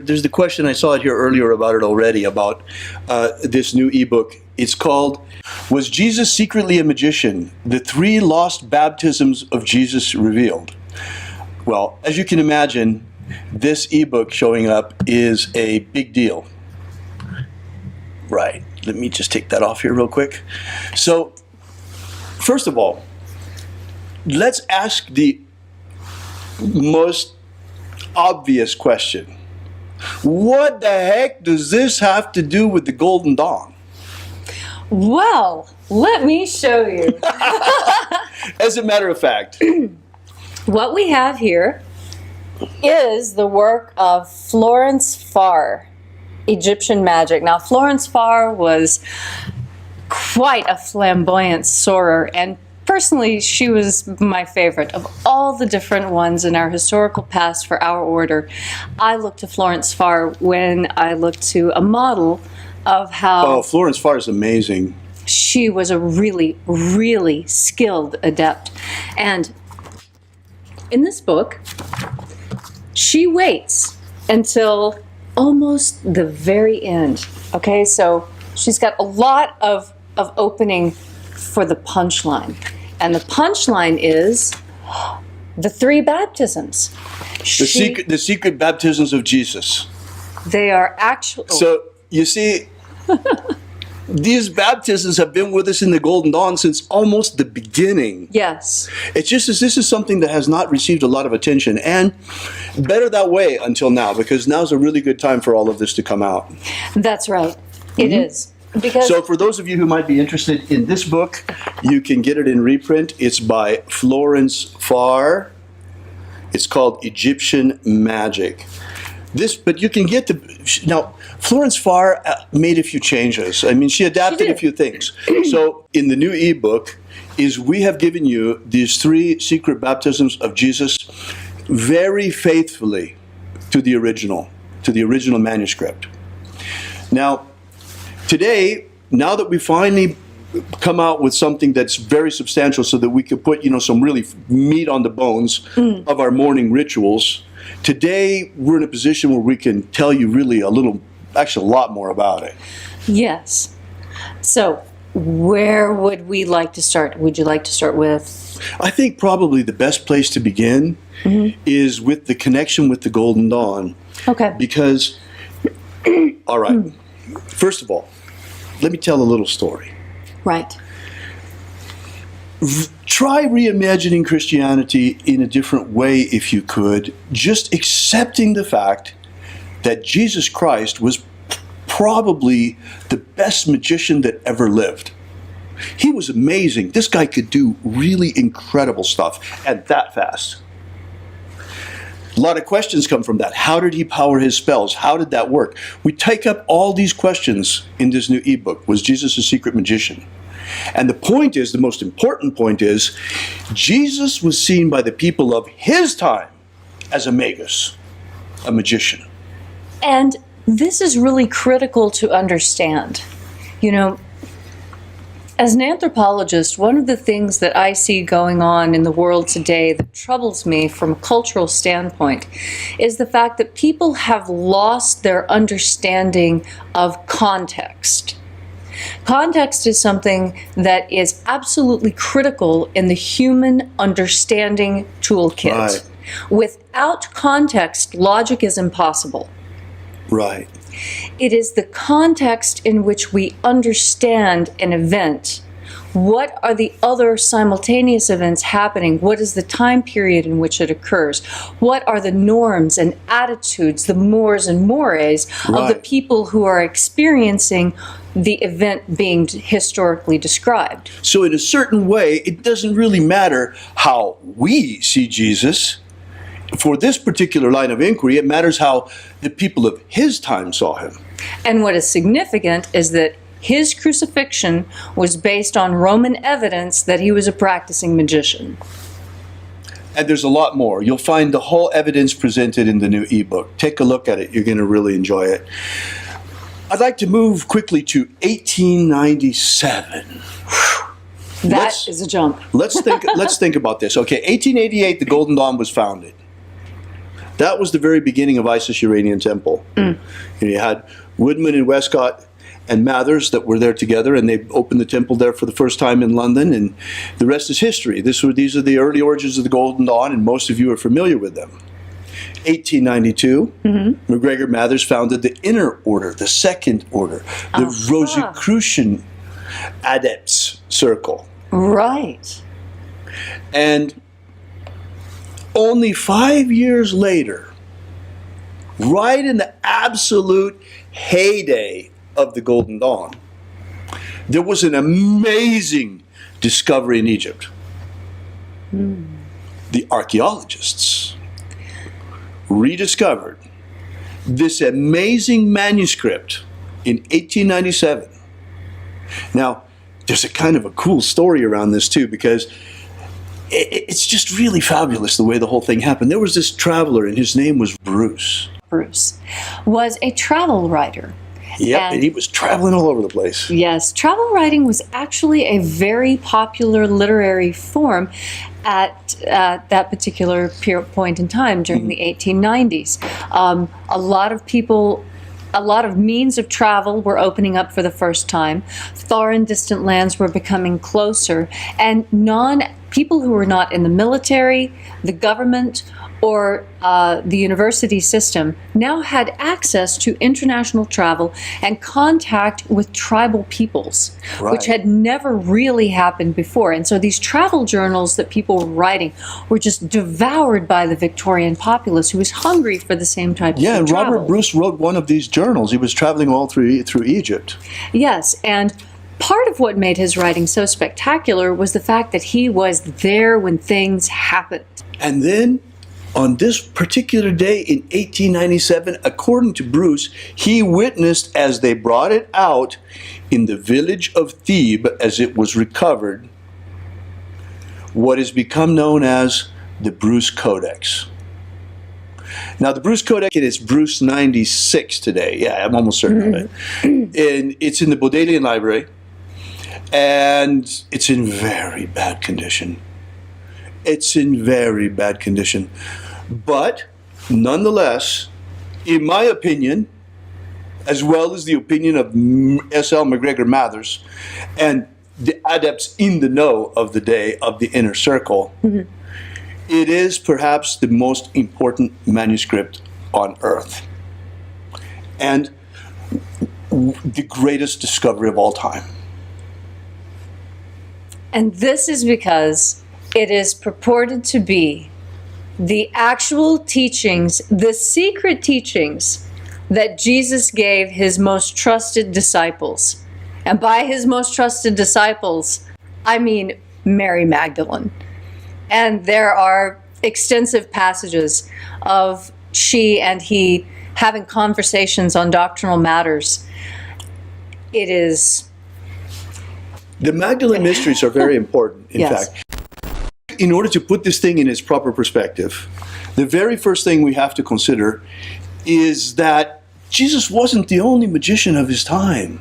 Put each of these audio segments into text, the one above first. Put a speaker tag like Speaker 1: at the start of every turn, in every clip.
Speaker 1: There's the question, I saw it here earlier about it already, about this new ebook. It's called, Was Jesus Secretly a Magician? The Three Lost Baptisms of Jesus Revealed. Well, as you can imagine, this ebook showing up is a big deal. Right, let me just take that off here real quick. So, first of all, let's ask the most obvious question. What the heck does this have to do with the Golden Dawn?
Speaker 2: Well, let me show you.
Speaker 1: As a matter of fact.
Speaker 2: What we have here is the work of Florence Farr, Egyptian Magic. Now, Florence Farr was quite a flamboyant soarer, and personally, she was my favorite. Of all the different ones in our historical past for our order, I look to Florence Farr when I look to a model of how...
Speaker 1: Oh, Florence Farr is amazing.
Speaker 2: She was a really, really skilled adept. And in this book, she waits until almost the very end. Okay, so she's got a lot of opening for the punchline. And the punchline is the three baptisms.
Speaker 1: The secret baptisms of Jesus.
Speaker 2: They are actual.
Speaker 1: So, you see, these baptisms have been with us in the Golden Dawn since almost the beginning.
Speaker 2: Yes.
Speaker 1: It's just as this is something that has not received a lot of attention, and better that way until now, because now's a really good time for all of this to come out.
Speaker 2: That's right. It is. Because
Speaker 1: so for those of you who might be interested in this book, you can get it in reprint. It's by Florence Farr. It's called Egyptian Magic. But you can get now, Florence Farr made a few changes. I mean, she adapted a few things. So in the new ebook we have given you these three secret baptisms of Jesus very faithfully to the original manuscript. Now, today, now that we finally come out with something that's very substantial so that we could put, some really meat on the bones of our morning rituals, today we're in a position where we can tell you really a lot more about it.
Speaker 2: Yes. So, where would we like to start? Would you like to start with?
Speaker 1: I think probably the best place to begin is with the connection with the Golden Dawn.
Speaker 2: Okay.
Speaker 1: Because, all right, first of all, let me tell a little story.
Speaker 2: Right.
Speaker 1: Try reimagining Christianity in a different way if you could, just accepting the fact that Jesus Christ was probably the best magician that ever lived. He was amazing. This guy could do really incredible stuff, and that fast. A lot of questions come from that. How did he power his spells? How did that work? We take up all these questions in this new ebook. Was Jesus a secret magician? And the most important point is, Jesus was seen by the people of his time as a magus, a magician.
Speaker 2: And this is really critical to understand. As an anthropologist, one of the things that I see going on in the world today that troubles me from a cultural standpoint is the fact that people have lost their understanding of context. Context is something that is absolutely critical in the human understanding toolkit.
Speaker 1: Right.
Speaker 2: Without context, logic is impossible.
Speaker 1: Right.
Speaker 2: It is the context in which we understand an event. What are the other simultaneous events happening? What is the time period in which it occurs? What are the norms and attitudes, the mores and mores of the people who are experiencing the event being historically described?
Speaker 1: So in a certain way, it doesn't really matter how we see Jesus. For this particular line of inquiry, it matters how the people of his time saw him.
Speaker 2: And what is significant is that his crucifixion was based on Roman evidence that he was a practicing magician.
Speaker 1: And there's a lot more. You'll find the whole evidence presented in the new ebook. Take a look at it. You're going to really enjoy it. I'd like to move quickly to 1897.
Speaker 2: That is a jump.
Speaker 1: Let's think about this. Okay, 1888, the Golden Dawn was founded. That was the very beginning of Isis Uranian Temple. And you had Woodman and Westcott and Mathers that were there together, and they opened the temple there for the first time in London, and the rest is history. These are the early origins of the Golden Dawn, and most of you are familiar with them. 1892, McGregor Mathers founded the Inner Order, the Second Order, the Rosicrucian Adepts Circle.
Speaker 2: Right.
Speaker 1: And only 5 years later, right in the absolute heyday of the Golden Dawn, there was an amazing discovery in Egypt. The archaeologists rediscovered this amazing manuscript in 1897. Now, there's a kind of a cool story around this too, because it's just really fabulous the way the whole thing happened. There was this traveler, and his name was Bruce.
Speaker 2: Bruce was a travel writer.
Speaker 1: Yep, and he was traveling all over the place.
Speaker 2: Yes, travel writing was actually a very popular literary form at that particular point in time during the 1890s. A lot of people, a lot of means of travel were opening up for the first time. Far and distant lands were becoming closer, and people who were not in the military, the government, or the university system now had access to international travel and contact with tribal peoples, which had never really happened before. And so these travel journals that people were writing were just devoured by the Victorian populace, who was hungry for the same type of travel.
Speaker 1: Yeah, and Robert Bruce wrote one of these journals. He was traveling all through Egypt.
Speaker 2: Yes, and part of what made his writing so spectacular was the fact that he was there when things happened.
Speaker 1: And then, on this particular day in 1897, according to Bruce, he witnessed as they brought it out in the village of Thebes as it was recovered, what has become known as the Bruce Codex. Now, the Bruce Codex is Bruce 96 today. Yeah, I'm almost certain of it. And it's in the Bodleian Library, and it's in very bad condition. It's in very bad condition. But, nonetheless, in my opinion, as well as the opinion of S.L. McGregor Mathers and the adepts in the know of the day of the Inner Circle, it is perhaps the most important manuscript on Earth. And the greatest discovery of all time.
Speaker 2: And this is because it is purported to be the actual teachings, the secret teachings that Jesus gave his most trusted disciples. And by his most trusted disciples, I mean Mary Magdalene. And there are extensive passages of she and he having conversations on doctrinal matters. It is...
Speaker 1: The Magdalene mysteries are very important, in fact. In order to put this thing in its proper perspective, the very first thing we have to consider is that Jesus wasn't the only magician of his time.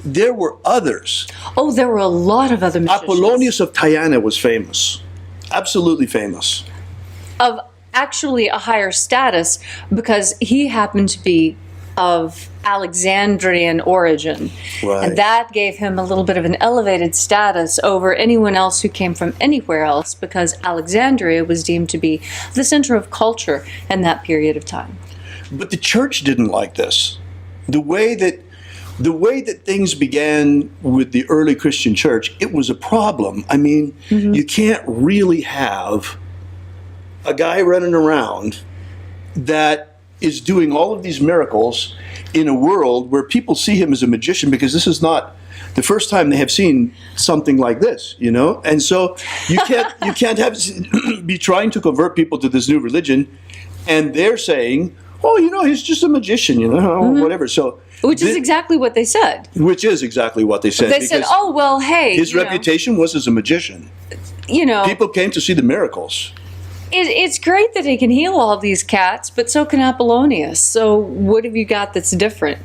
Speaker 1: There were others.
Speaker 2: Oh, there were a lot of other magicians.
Speaker 1: Apollonius of Tyana was famous. Absolutely famous.
Speaker 2: Of actually a higher status, because he happened to be of Alexandrian origin.
Speaker 1: Right.
Speaker 2: And that gave him a little bit of an elevated status over anyone else who came from anywhere else, because Alexandria was deemed to be the center of culture in that period of time.
Speaker 1: But the church didn't like this. The way that things began with the early Christian church, it was a problem. I mean, you can't really have a guy running around that is doing all of these miracles in a world where people see him as a magician, because this is not the first time they have seen something like this, you know? And so you can't have be trying to convert people to this new religion, and they're saying, oh, you know, he's just a magician, you know, whatever. So
Speaker 2: Which is exactly what they said.
Speaker 1: Which is exactly what they said.
Speaker 2: They said, oh, well, hey.
Speaker 1: His reputation was as a magician.
Speaker 2: You know.
Speaker 1: People came to see the miracles.
Speaker 2: It's great that he can heal all these cats, but so can Apollonius. So what have you got that's different?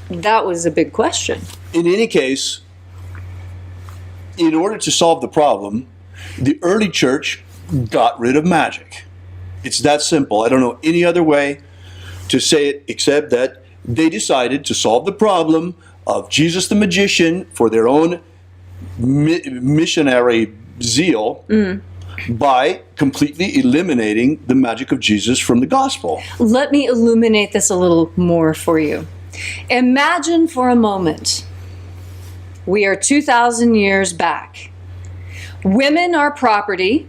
Speaker 2: That was a big question.
Speaker 1: In any case, in order to solve the problem, the early church got rid of magic. It's that simple. I don't know any other way to say it except that they decided to solve the problem of Jesus the magician for their own missionary zeal by completely eliminating the magic of Jesus from the gospel.
Speaker 2: Let me illuminate this a little more for you. Imagine for a moment, we are 2,000 years back. Women are property.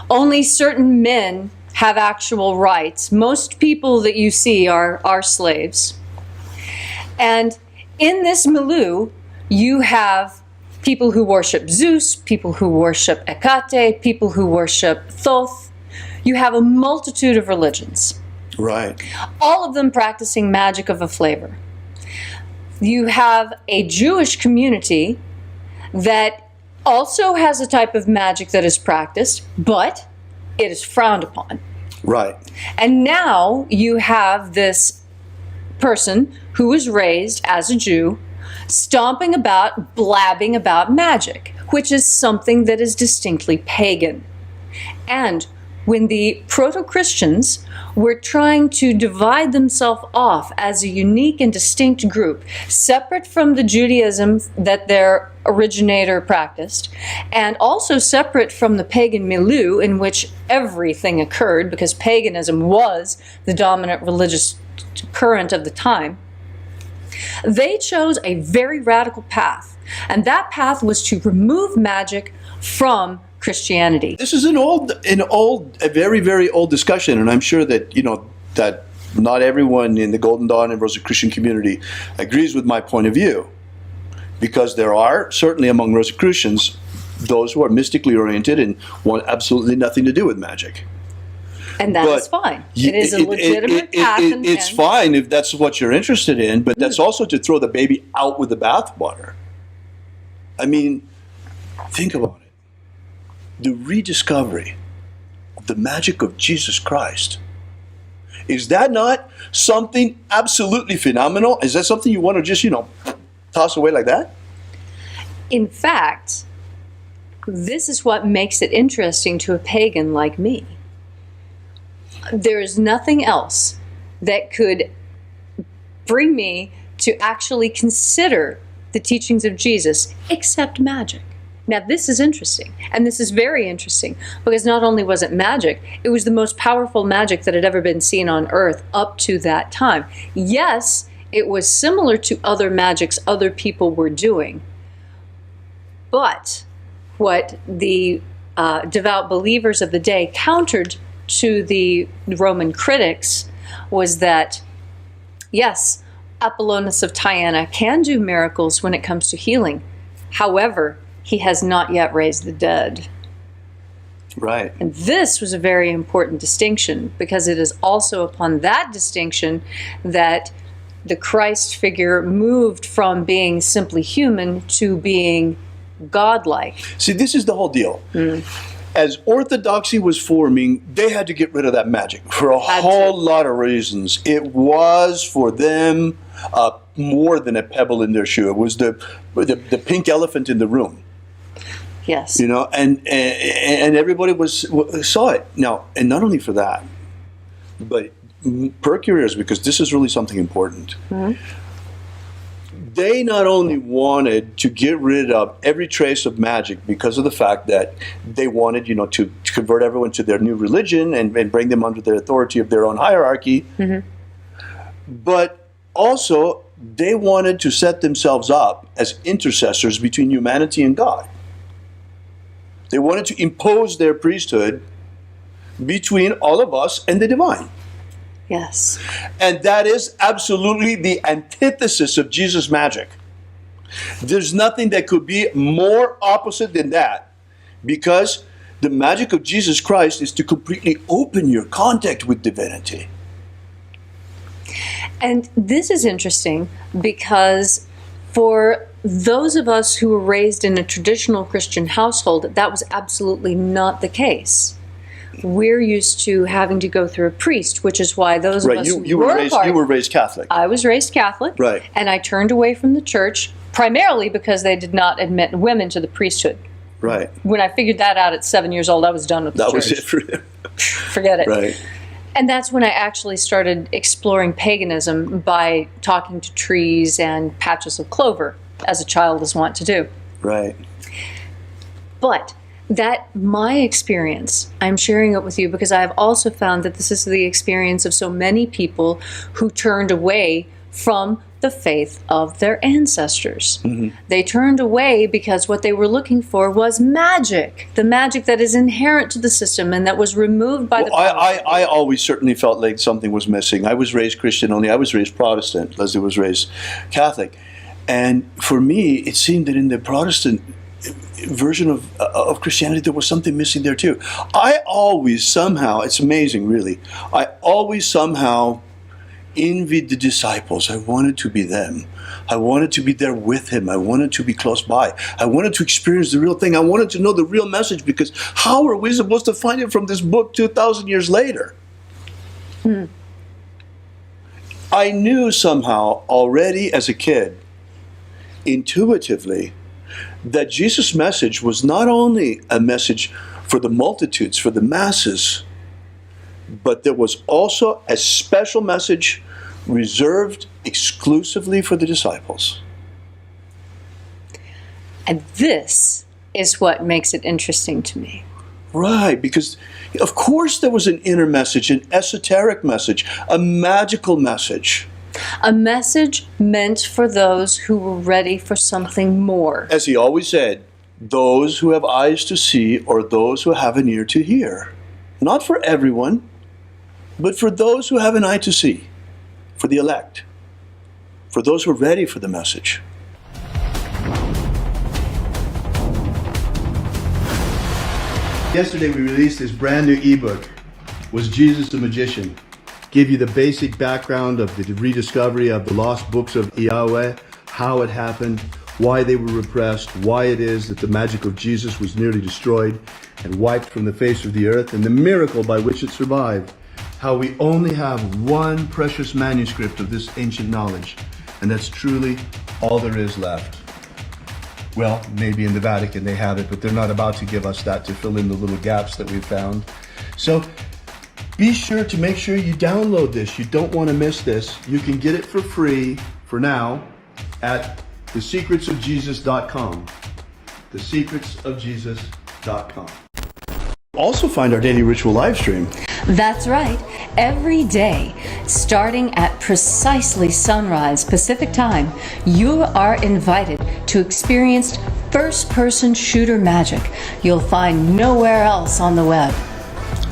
Speaker 2: Only certain men have actual rights. Most people that you see are slaves. And in this milieu, you have people who worship Zeus, people who worship Hecate, people who worship Thoth. You have a multitude of religions.
Speaker 1: Right.
Speaker 2: All of them practicing magic of a flavor. You have a Jewish community that also has a type of magic that is practiced, but it is frowned upon.
Speaker 1: Right.
Speaker 2: And now you have this person who was raised as a Jew stomping about, blabbing about magic, which is something that is distinctly pagan. And when the proto-Christians were trying to divide themselves off as a unique and distinct group, separate from the Judaism that their originator practiced, and also separate from the pagan milieu in which everything occurred, because paganism was the dominant religious current of the time, they chose a very radical path. And that path was to remove magic from Christianity.
Speaker 1: This is a very, very old discussion, and I'm sure that, that not everyone in the Golden Dawn and Rosicrucian community agrees with my point of view, because there are, certainly among Rosicrucians, those who are mystically oriented and want absolutely nothing to do with magic.
Speaker 2: And that is fine. It is a legitimate path.
Speaker 1: It's fine if that's what you're interested in, but that's also to throw the baby out with the bathwater. I mean, think about it. The rediscovery of the magic of Jesus Christ. Is that not something absolutely phenomenal? Is that something you want to just, toss away like that?
Speaker 2: In fact, this is what makes it interesting to a pagan like me. There is nothing else that could bring me to actually consider the teachings of Jesus except magic. Now, this is interesting, and this is very interesting, because not only was it magic, it was the most powerful magic that had ever been seen on Earth up to that time. Yes, it was similar to other magics other people were doing, but what the devout believers of the day countered to the Roman critics was that, yes, Apollonius of Tyana can do miracles when it comes to healing. However, he has not yet raised the dead.
Speaker 1: Right.
Speaker 2: And this was a very important distinction, because it is also upon that distinction that the Christ figure moved from being simply human to being godlike.
Speaker 1: See, this is the whole deal. As orthodoxy was forming, they had to get rid of that magic for a whole lot of reasons. It was for them more than a pebble in their shoe. It was the pink elephant in the room.
Speaker 2: Yes.
Speaker 1: And everybody saw it. Now, and not only for that, but perk your ears, because this is really something important. They not only wanted to get rid of every trace of magic because of the fact that they wanted, to convert everyone to their new religion and bring them under the authority of their own hierarchy, but also they wanted to set themselves up as intercessors between humanity and God. They wanted to impose their priesthood between all of us and the divine.
Speaker 2: Yes.
Speaker 1: And that is absolutely the antithesis of Jesus' magic. There's nothing that could be more opposite than that, because the magic of Jesus Christ is to completely open your contact with divinity.
Speaker 2: And this is interesting because for those of us who were raised in a traditional Christian household, that was absolutely not the case. We're used to having to go through a priest, which is why those of us
Speaker 1: you were raised Catholic.
Speaker 2: I was raised Catholic,
Speaker 1: right? And
Speaker 2: I turned away from the church primarily because they did not admit women to the priesthood.
Speaker 1: Right.
Speaker 2: When I figured that out at 7 years old, I was done with the church.
Speaker 1: That was it for him.
Speaker 2: forget it.
Speaker 1: Right.
Speaker 2: And that's when I actually started exploring paganism by talking to trees and patches of clover, as a child is wont to do.
Speaker 1: Right.
Speaker 2: But that my experience, I'm sharing it with you because I've also found that this is the experience of so many people who turned away from the faith of their ancestors. They turned away because what they were looking for was magic, the magic that is inherent to the system and that was removed by the
Speaker 1: I always certainly felt like something was missing. I was raised Christian only. I was raised Protestant. Leslie was raised Catholic. And for me, it seemed that in the Protestant version of Christianity, there was something missing there too. I always somehow, it's amazing really, I always somehow envied the disciples. I wanted to be them. I wanted to be there with him. I wanted to be close by. I wanted to experience the real thing. I wanted to know the real message, because how are we supposed to find it from this book 2,000 years later? I knew somehow already as a kid, intuitively, that Jesus' message was not only a message for the multitudes, for the masses, but there was also a special message reserved exclusively for the disciples.
Speaker 2: And this is what makes it interesting to me.
Speaker 1: Right, because of course there was an inner message, an esoteric message, a magical message.
Speaker 2: A message meant for those who were ready for something more.
Speaker 1: As he always said, those who have eyes to see or those who have an ear to hear. Not for everyone, but for those who have an eye to see, for the elect, for those who are ready for the message. Yesterday we released this brand new ebook, Was Jesus the Magician? Give you the basic background of the rediscovery of the lost books of Yahweh, how it happened, why they were repressed, why it is that the magic of Jesus was nearly destroyed and wiped from the face of the earth, and the miracle by which it survived. How we only have one precious manuscript of this ancient knowledge, and that's truly all there is left. Well, maybe in the Vatican they have it, but they're not about to give us that to fill in the little gaps that we've found. So be sure to make sure you download this. You don't want to miss this. You can get it for free for now at thesecretsofjesus.com. Thesecretsofjesus.com. Also find our daily ritual live stream.
Speaker 2: That's right. Every day, starting at precisely sunrise Pacific time, you are invited to experience first-person shooter magic you'll find nowhere else on the web.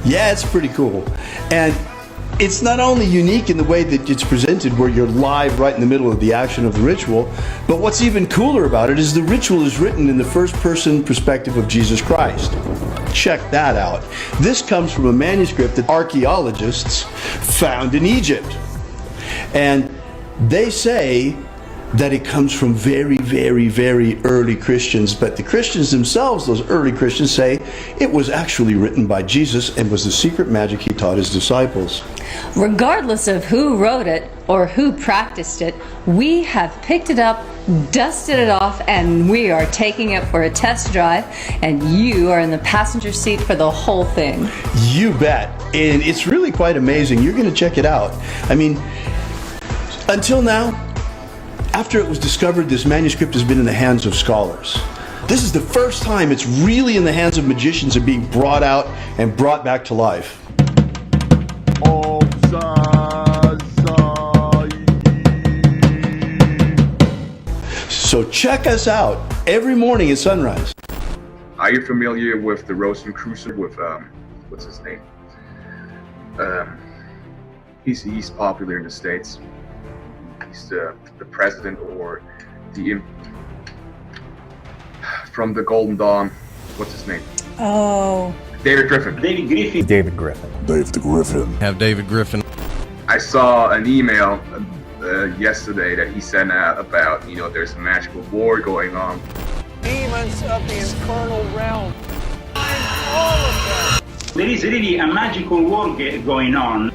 Speaker 1: Yeah, it's pretty cool. And it's not only unique in the way that it's presented, where you're live right in the middle of the action of the ritual, but what's even cooler about it is the ritual is written in the first-person perspective of Jesus Christ. Check that out. This comes from a manuscript that archaeologists found in Egypt. And they say that it comes from very, very, very early Christians, but the Christians themselves, those early Christians, say it was actually written by Jesus and was the secret magic he taught his disciples.
Speaker 2: Regardless of who wrote it or who practiced it, we have picked it up, dusted it off, and we are taking it for a test drive, and you are in the passenger seat for the whole thing.
Speaker 1: You bet. And it's really quite amazing. You're going to check it out. I mean, until now, after it was discovered, this manuscript has been in the hands of scholars. This is the first time it's really in the hands of magicians and being brought out and brought back to life. So check us out every morning at sunrise.
Speaker 3: Are you familiar with the Rosicrucian with what's his name? He's popular in the States. He's the president or the from the Golden Dawn. What's his name?
Speaker 2: Oh.
Speaker 3: David Griffin.
Speaker 4: David Griffin.
Speaker 5: David Griffin.
Speaker 6: David Griffin.
Speaker 5: Have David Griffin.
Speaker 3: I saw an email yesterday that he sent out about, there's a magical war going on.
Speaker 4: Demons of the infernal realm. All of them. There is really a magical war going on.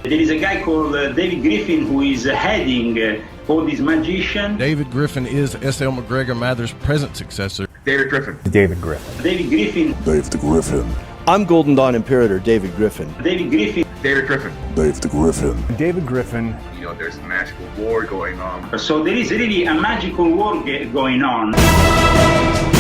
Speaker 4: There is a guy called David Griffin who is heading all these magicians.
Speaker 5: David Griffin is S.L. McGregor Mather's present successor.
Speaker 3: David Griffin.
Speaker 5: David Griffin.
Speaker 4: David Griffin.
Speaker 6: David Griffin.
Speaker 1: I'm Golden Dawn Imperator David Griffin.
Speaker 4: David Griffin.
Speaker 3: David Griffin.
Speaker 6: David Griffin.
Speaker 7: David Griffin.
Speaker 3: You know, there's a magical war going on.
Speaker 4: So there is really a magical war going on.